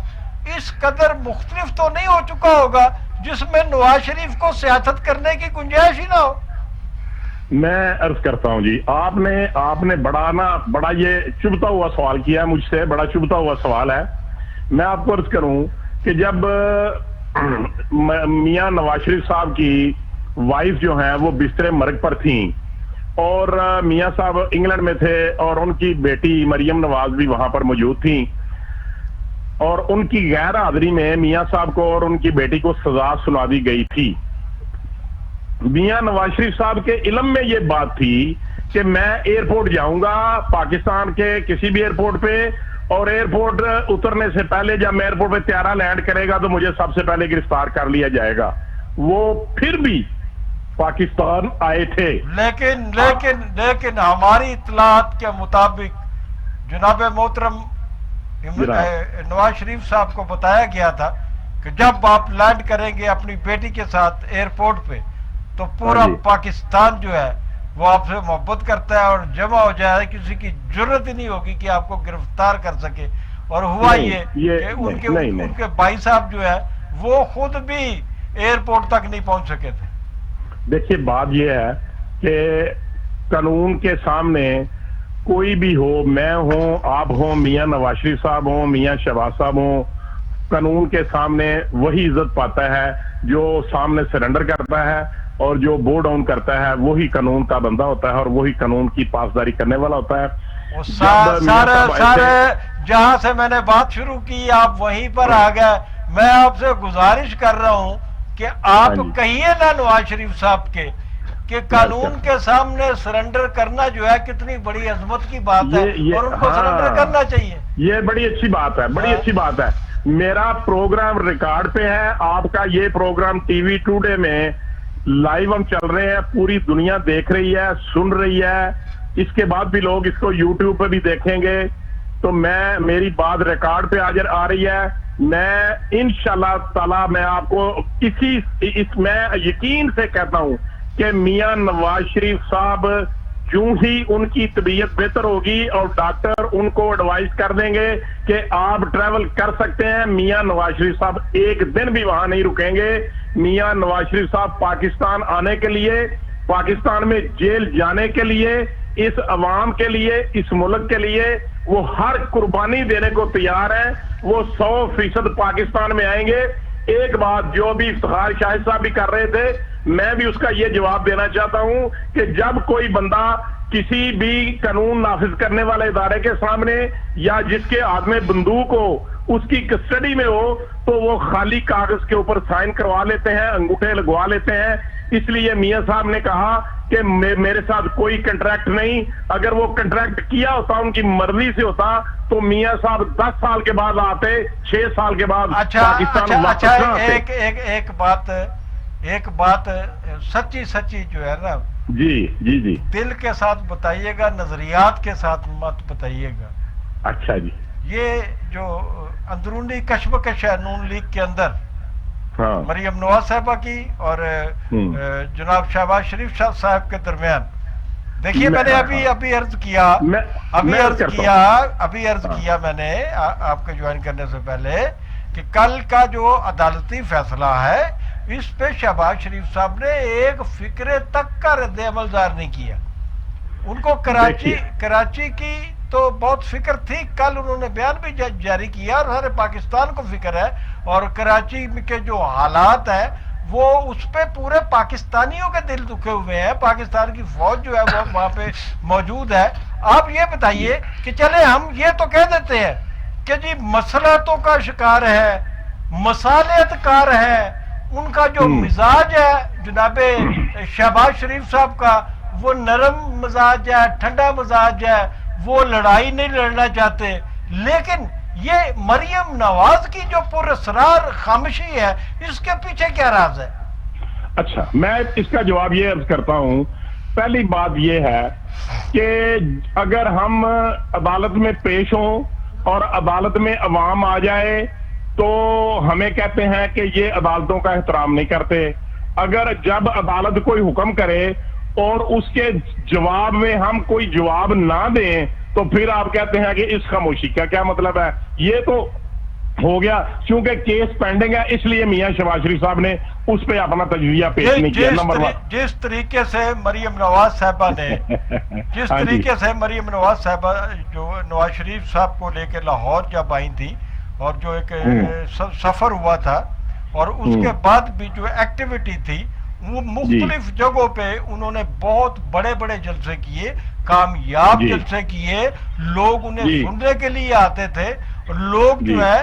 اس قدر مختلف تو نہیں ہو چکا ہوگا جس میں نواز شریف کو سیاست کرنے کی گنجائش ہی نہ ہو؟ میں عرض کرتا ہوں جی، آپ نے بڑا یہ چبھتا ہوا سوال کیا ہے مجھ سے، بڑا چبھتا ہوا سوال ہے۔ میں آپ کو عرض کروں کہ جب میاں نواز شریف صاحب کی وائف جو ہیں وہ بستر مرگ پر تھیں، اور میاں صاحب انگلینڈ میں تھے، اور ان کی بیٹی مریم نواز بھی وہاں پر موجود تھیں، اور ان کی غیر حاضری میں میاں صاحب کو اور ان کی بیٹی کو سزا سنا دی گئی تھی۔ میاں نواز شریف صاحب کے علم میں یہ بات تھی کہ میں ایئرپورٹ جاؤں گا پاکستان کے کسی بھی ایئرپورٹ پہ، اور ایئرپورٹ اترنے سے پہلے جب میں ایئرپورٹ پہ طیارہ لینڈ کرے گا تو مجھے سب سے پہلے گرفتار کر لیا جائے گا۔ وہ پھر بھی پاکستان آئے تھے، لیکن ہماری اطلاعات کے مطابق جناب محترم نواز شریف صاحب کو بتایا گیا تھا کہ جب آپ لینڈ کریں گے اپنی بیٹی کے ساتھ ایئرپورٹ پہ تو پورا پاکستان جو ہے وہ آپ سے محبت کرتا ہے اور جمع ہو جائے، کسی کی جرت ہی نہیں ہوگی کہ آپ کو گرفتار کر سکے۔ اور ہوا یہ کہ ان کے بھائی صاحب جو ہے وہ خود بھی ایئرپورٹ تک نہیں پہنچ سکے تھے۔ دیکھیے بات یہ ہے کہ قانون کے سامنے کوئی بھی ہو، میں ہوں، آپ ہوں، میاں نواز شریف صاحب ہوں، میاں شہباز صاحب ہوں، कानून के सामने वही इज्जत पाता है जो सामने सरेंडर करता है, और जो बो डाउन करता है वही कानून का बंदा होता है और वही कानून की पासदारी करने वाला होता है। सर जहां से मैंने बात शुरू की आप वहीं पर आ गए। मैं आपसे गुजारिश कर रहा हूं कि आप कहिए ना नवाज शरीफ साहब के कि कानून के सामने सरेंडर करना जो है कितनी बड़ी अजमत की बात है और उनको सरेंडर करना चाहिए। ये बड़ी अच्छी बात है, बड़ी अच्छी बात है। मेरा प्रोग्राम रिकॉर्ड पे है, आपका ये प्रोग्राम टीवी टुडे में लाइव हम चल रहे हैं, पूरी दुनिया देख रही है, सुन रही है। इसके बाद भी लोग इसको यूट्यूब पे भी देखेंगे। तो मेरी बात रिकॉर्ड पे आ रही है। मैं इंशाल्लाह ताला मैं आपको मैं यकीन से कहता हूं कि मियां नवाज शरीफ साहब यूं ही उनकी तबीयत बेहतर होगी और डॉक्टर उनको एडवाइस कर देंगे कि आप ट्रैवल कर सकते हैं, मियां नवाज शरीफ साहब एक दिन भी वहां नहीं रुकेंगे। मियां नवाज शरीफ साहब पाकिस्तान आने के लिए, पाकिस्तान में जेल जाने के लिए, इस अवाम के लिए, इस मुल्क के लिए वो हर कुर्बानी देने को तैयार है। वो 100% पाकिस्तान में आएंगे। एक बात जो भी इफ्तिखार शाहिद साहब भी कर रहे थे, मैं भी उसका ये जवाब देना चाहता हूं कि जब कोई बंदा किसी भी कानून नाफिज करने वाले इदारे के सामने या जिसके हाथ में बंदूक हो, उसकी कस्टडी में हो, तो वो खाली कागज के ऊपर साइन करवा लेते हैं, अंगूठे लगवा लेते हैं। इसलिए मियां साहब ने कहा कि मेरे साथ कोई कंट्रैक्ट नहीं। अगर वो कंट्रैक्ट किया होता, उनकी मर्जी से होता, तो मियां साहब 10 साल के बाद आते, 6 साल के बाद पाकिस्तान वापस आते। एक बात सच्ची जो है ना, जी दिल के साथ बताइएगा, नजरियात के साथ मत बताइएगा। अच्छा जी। ये जो अंदरूनी कश्मकश है नून लीग के अंदर, हाँ। मरियम नवाज साहबा की और जनाब शहबाज शरीफ साहब के दरमियान, देखिए मैंने अभी अर्ज किया मैंने आपके ज्वाइन करने से पहले कि कल का जो अदालती फैसला है इस पे शहबाज शरीफ साहब ने एक फिक्रे तक का रद्द अमल ज़ाहिर नहीं किया। उनको कराची की तो बहुत फिक्र थी, कल उन्होंने बयान भी जारी किया और सारे पाकिस्तान को फिक्र है, और कराची के जो हालात है वो उस पे पूरे पाकिस्तानियों के दिल दुखे हुए हैं। पाकिस्तान की फौज जो है वो वहां पे मौजूद है। आप ये बताइए कि चले हम ये तो कह देते हैं कि जी मसलहतों का शिकार है, मसालियतकार है, उनका जो मिजाज है जनाबे शहबाज शरीफ साहब का वो नरम मिजाज है, ठंडा मिजाज है, वो लड़ाई नहीं लड़ना चाहते। लेकिन ये मरियम नवाज की जो पुरअसरार खामोशी है, इसके पीछे क्या राज है? अच्छा, मैं इसका जवाब ये अर्ज करता हूं। पहली बात ये है कि अगर हम अदालत में पेश हों और अदालत में अवाम आ जाए तो हमें कहते हैं कि ये अदालतों का एहतराम नहीं करते। अगर जब अदालत कोई हुक्म करे और उसके जवाब में हम कोई जवाब ना दें तो फिर आप कहते हैं कि इस खामोशी का क्या मतलब है? ये तो हो गया क्योंकि केस पेंडिंग है, इसलिए मियां शहबाज शरीफ साहब ने उस पे अपना तजविया पेश नहीं किया। नंबर 1, जिस तरीके से मरियम नवाज साहबा ने जिस तरीके से मरियम नवाज साहबा जो नवाज शरीफ साहब को लेकर लाहौर जब आई थी और जो एक सफर हुआ था और उसके बाद भी जो एक्टिविटी थी वो मुख्तलिफ जगहों पे उन्होंने बहुत बड़े बड़े जलसे किए, कामयाब जलसे किए, लोग उन्हें सुनने के लिए आते थे। लोग जो है,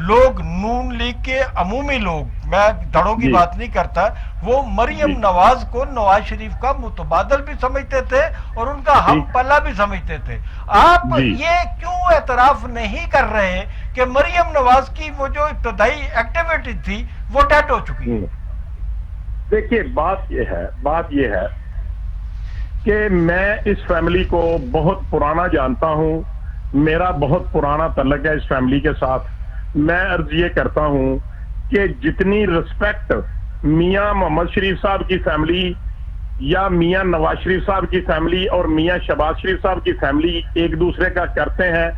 लोग नून लीग के अमूमी लोग, मैं धड़ों की बात नहीं करता, वो मरियम नवाज को नवाज शरीफ का मुतबादल भी समझते थे और उनका हम पल्ला भी समझते थे। आप ये क्यों एतराफ नहीं कर रहे कि मरियम नवाज की वो जो इब्तदाई एक्टिविटी थी वो डेड हो चुकी है? देखिए, बात ये है कि मैं इस फैमिली को बहुत पुराना जानता हूं, मेरा बहुत पुराना तल्लक है इस फैमिली के साथ। मैं अर्ज ये करता हूं कि जितनी रिस्पेक्ट मियां मोहम्मद शरीफ साहब की फैमिली या मियां नवाज शरीफ साहब की फैमिली और मियां शहबाज शरीफ साहब की फैमिली एक दूसरे का करते हैं,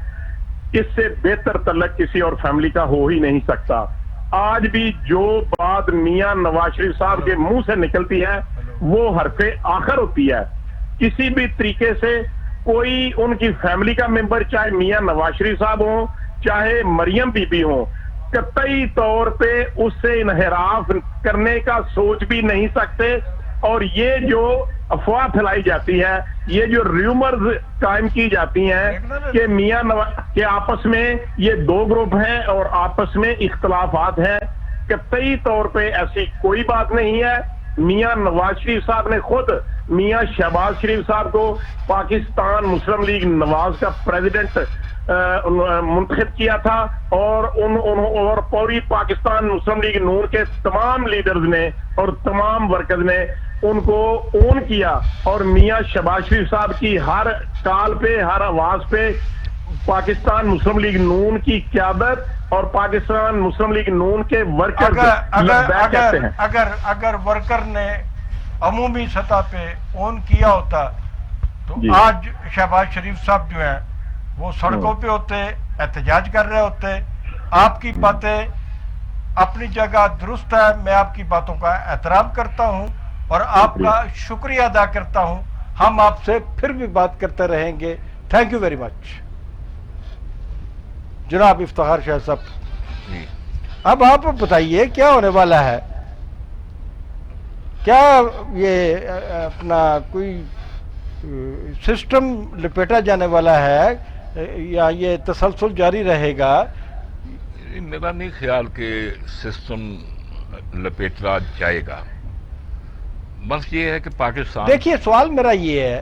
इससे बेहतर तल्लक किसी और फैमिली का हो ही नहीं सकता। आज भी जो बात मियां नवाज शरीफ साहब के मुंह से निकलती है वो हरफे आखिर होती है। किसी भी तरीके से कोई उनकी फैमिली का मेंबर, चाहे मियां नवाज शरीफ साहब हो चाहे मरियम बीबी हो, कतई तौर पे उससे इनहराफ करने का सोच भी नहीं सकते। और ये जो अफवाह फैलाई जाती है, ये जो र्यूमर्स कायम की जाती हैं कि मियां नवाज के आपस में ये दो ग्रुप हैं और आपस में इख्तलाफात हैं, कतई तौर पे ऐसी कोई बात नहीं है। मियां नवाज शरीफ साहब ने खुद मियां शहबाज शरीफ साहब को पाकिस्तान मुस्लिम लीग नवाज का प्रेसिडेंट मुंतखब किया था, और और पूरी पाकिस्तान मुस्लिम लीग नून के तमाम लीडर्स ने और तमाम वर्कर्स ने उनको ओन किया। और मियां शहबाज शरीफ साहब की हर काल पे, हर आवाज पे पाकिस्तान मुस्लिम लीग नून की क़यादत और पाकिस्तान मुस्लिम लीग नून के वर्कर्स कहते हैं। अगर वर्कर ने अमूमी सतह पे ओन किया होता तो जी। आज शहबाज शरीफ साहब जो हैं वो सड़कों पे होते, एहतजाज कर रहे होते। आपकी बातें अपनी जगह दुरुस्त है, मैं आपकी बातों का एहतराम करता हूं और आपका शुक्रिया अदा करता हूं। हम आपसे फिर भी बात करते रहेंगे। थैंक यू वेरी मच जनाब इफ्तिखार शाह साहब। जी। अब आप बताइए क्या होने वाला है, क्या ये अपना कोई सिस्टम लपेटा जाने वाला है या ये तसलसल जारी रहेगा? मेरा नहीं ख्याल कि सिस्टम लपेटा जाएगा। बस ये है कि पाकिस्तान, देखिए सवाल मेरा ये है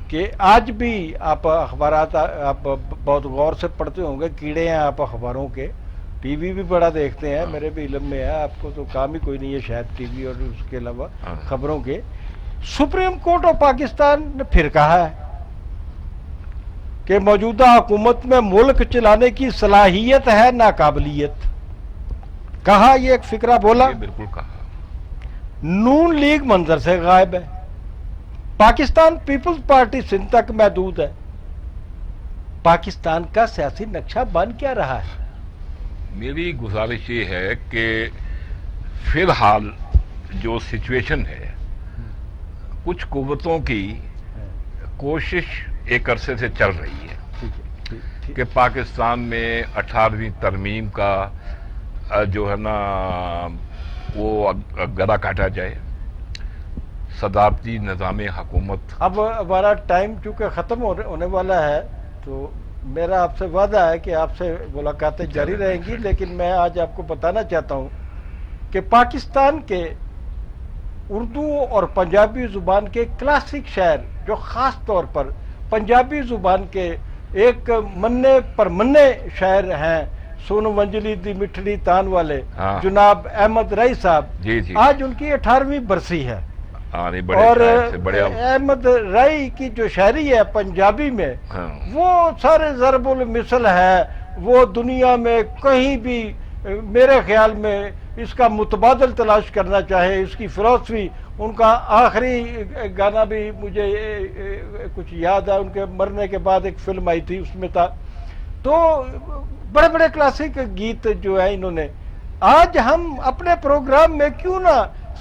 कि आज भी आप अखबारात आप बहुत गौर से पढ़ते होंगे, कीड़े हैं आप अखबारों के, टीवी भी बड़ा देखते हैं, मेरे भी इल्म में है, आपको तो काम ही कोई नहीं है शायद टीवी और उसके अलावा खबरों के। सुप्रीम कोर्ट ऑफ पाकिस्तान ने फिर कहा है कि मौजूदा हुकूमत में मुल्क चलाने की सलाहियत है ना काबिलियत। कहा, ये एक फिक्रा बोला। बिल्कुल कहा। नून लीग मंजर से गायब है, पाकिस्तान पीपल्स पार्टी सिंध तक महदूद है। पाकिस्तान का सियासी नक्शा बन क्या रहा है? मेरी गुजारिश ये है कि फिलहाल जो सिचुएशन है, कुछ कुव्वतों की कोशिश एक अरसे से चल रही है कि पाकिस्तान में 18वीं तरमीम का जो है ना वो गला काटा जाए, सदारती निज़ाम हुकूमत। अब हमारा टाइम चूंकि ख़त्म होने वाला है, तो मेरा आपसे वादा है कि आपसे मुलाकातें जारी रहेंगी, लेकिन मैं आज आपको बताना चाहता हूं कि पाकिस्तान के उर्दू और पंजाबी ज़ुबान के क्लासिक शायर जो ख़ास तौर पर पंजाबी ज़ुबान के एक मन्ने पर मन्ने शायर हैं, सोनू मंजली दी मिठड़ी तान वाले जनाब अहमद रई साहब, आज उनकी 18वीं बरसी है। और अहमद रई की जो शायरी है पंजाबी में, वो सारे ज़रबुल मिसल है, वो दुनिया में कहीं भी मेरे ख्याल में इसका मुतबादल तलाश करना चाहे, इसकी फिलॉसफी। उनका आखिरी गाना भी मुझे कुछ याद है, उनके मरने के बाद एक फिल्म आई थी, उसमें था। तो बड़े बड़े क्लासिक गीत जो है इन्होंने। आज हम अपने प्रोग्राम में क्यों ना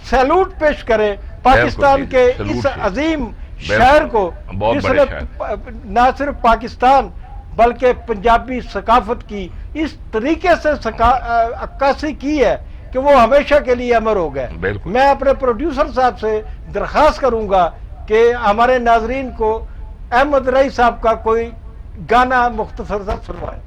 सैल्यूट पेश करें पाकिस्तान के इस अजीम शायर को, जिसने ना सिर्फ पाकिस्तान बल्कि पंजाबी सकाफत की इस तरीके से अक्कासी की है कि वो हमेशा के लिए अमर हो गए। मैं अपने प्रोड्यूसर साहब से दरख्वास्त करूंगा कि हमारे नाजरीन को अहमद रई साहब का कोई गाना मुख्तसर सा सुनवाएं।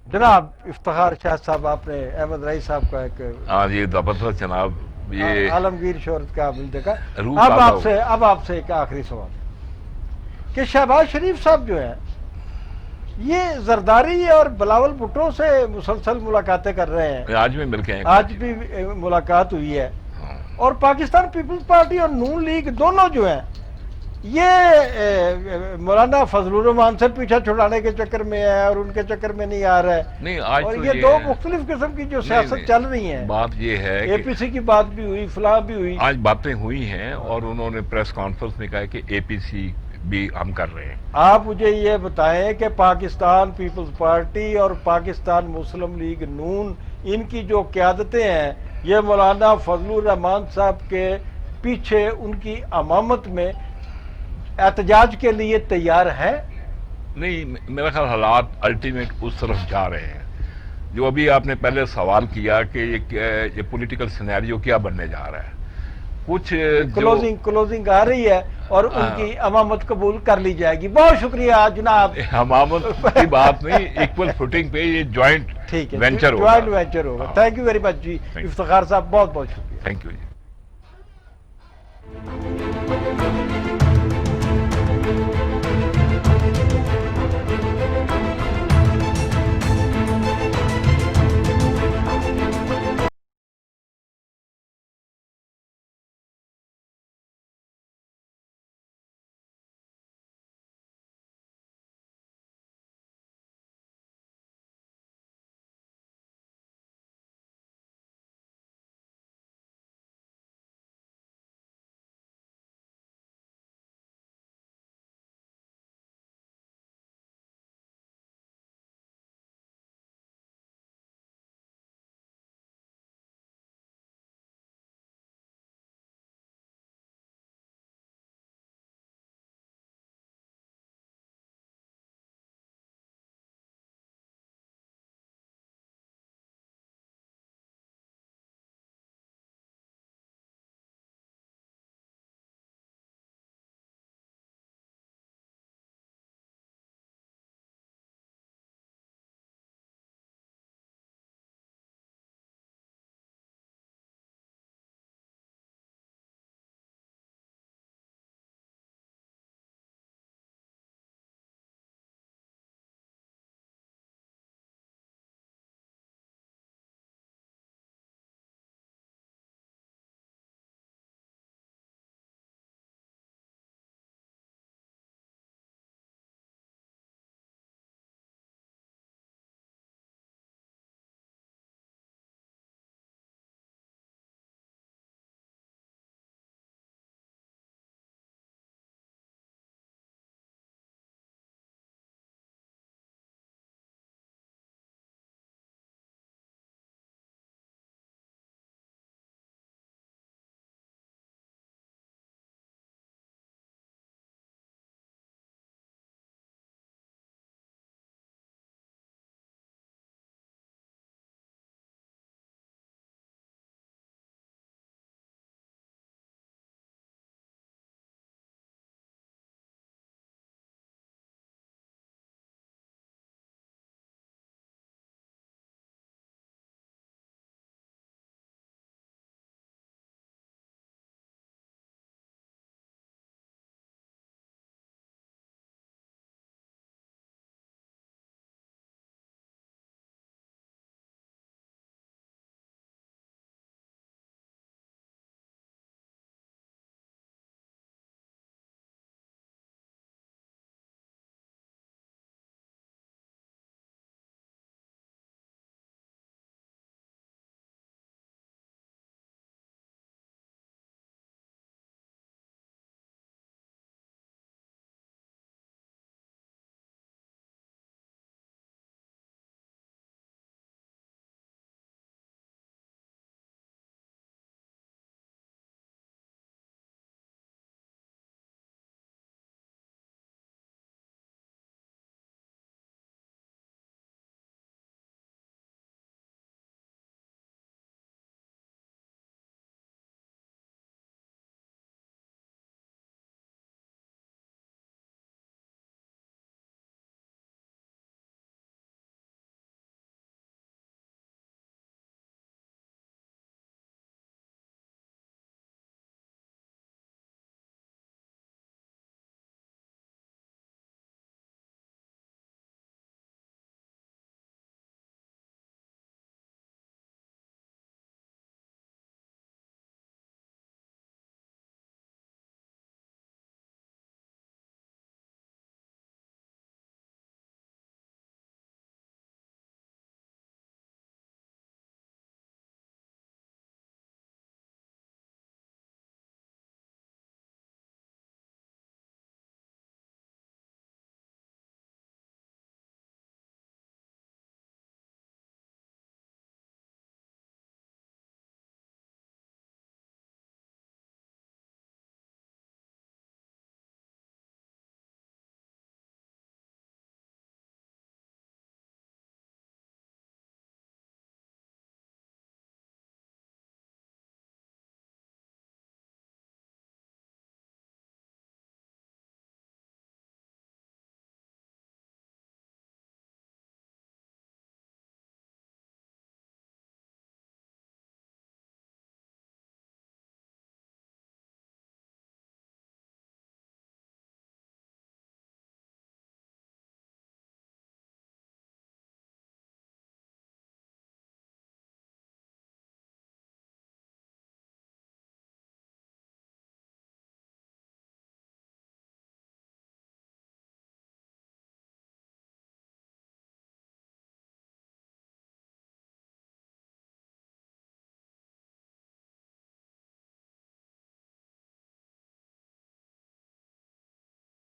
जनाब इफ्तिखार शाह साहब, आपने अहमद रईस साहब का एक हाँ जी जबरदस्त जनाब, ये आलमगीर शोहरत का मिल देखा। रूह अब ताज़ा आपसे एक आखिरी सवाल कि शहबाज शरीफ साहब जो हैं ये जरदारी और बिलावल भुट्टो से मुसलसल मुलाकातें कर रहे हैं, आज भी मिलके हैं, आज भी मुलाकात हुई है, और पाकिस्तान पीपल्स पार्टी और नून लीग दोनों जो हैं ये मौलाना फजलुर रहमान से पीछा छुड़ाने के चक्कर में है और उनके चक्कर में नहीं आ रहा है। नहीं आज और तो ये दो मुख्तलिफ किस्म की जो सियासत चल रही है, बात ये है कि एपीसी की बात भी हुई, फलाह भी हुई। आज बातें हुई हैं और उन्होंने प्रेस कॉन्फ्रेंस में कहा कि एपीसी भी हम कर रहे हैं। आप मुझे ये बताएं कि पाकिस्तान पीपल्स पार्टी और पाकिस्तान मुस्लिम लीग नून, इनकी जो क़यादतें हैं, ये मौलाना फजलुर रहमान साहब के पीछे उनकी अमामत में एहतजाज के लिए तैयार है? नहीं, मेरा ख्याल हालात अल्टीमेट उस तरफ जा रहे हैं। जो अभी आपने पहले सवाल किया कि ये पॉलिटिकल सिनेरियो क्या बनने जा रहा है, कुछ क्लोजिंग आ रही है और उनकी अमामत कबूल कर ली जाएगी। बहुत शुक्रिया जनाब। अमामत की बात नहीं, इक्वल फुटिंग पे ये जॉइंट वेंचर होगा। जॉइंट वेंचर होगा। Thank you very much ji Iftikhar sahab, बहुत बहुत शुक्रिया। Thank you ji.